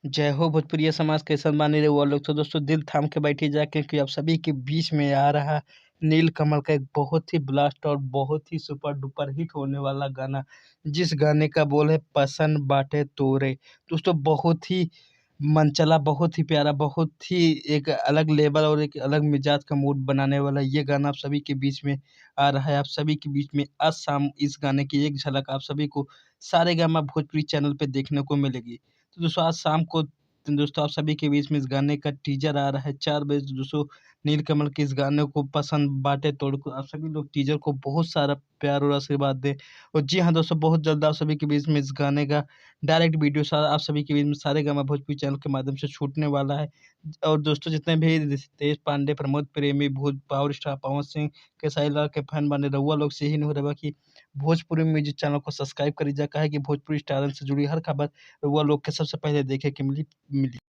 जय हो भोजपुरिया समाज के सन्मानी रउआ लोग। तो दोस्तों दिल थाम के बैठिए जा, क्योंकि आप सभी के बीच में आ रहा नीलकमल का एक बहुत ही ब्लास्ट और बहुत ही सुपर डुपर हिट होने वाला गाना, जिस गाने का बोल है पसंद बाटे तोरे। दोस्तों बहुत ही मनचला, बहुत ही प्यारा, बहुत ही एक अलग लेवल और एक अलग मिजाज का मूड बनाने वाला ये गाना आप सभी के बीच में आ रहा है। आप सभी के बीच में आज शाम इस गाने की एक झलक आप सभी को सारेगामा भोजपुरी चैनल पे देखने को मिलेगी। तो दोस्तों आज शाम को दोस्तों आप सभी के बीच में इस गाने का टीजर आ रहा है 4 बजे। तो दोस्तों नीलकमल के इस गाने को पसंद बाटे तोड़ को आप सभी लोग टीजर को बहुत सारा प्यार और आशीर्वाद दें। और जी हाँ दोस्तों, बहुत जल्द आप सभी के बीच में इस गाने का डायरेक्ट वीडियो सारा आप सभी के बीच में सारेगामा भोजपुरी चैनल के माध्यम से छूटने वाला है। और दोस्तों जितने भी रितेश पांडे, प्रमोद प्रेमी, भोज पावर स्टार पवन सिंह, खेसारी लाल के फैन बने रहुआ लोग से ही नहीं रहा कि भोजपुरी म्यूजिक चैनल को सब्सक्राइब करी जा, काहे कि भोजपुरी स्टारन से जुड़ी हर खबर रउआ लोग के सबसे पहले देखे के मिली।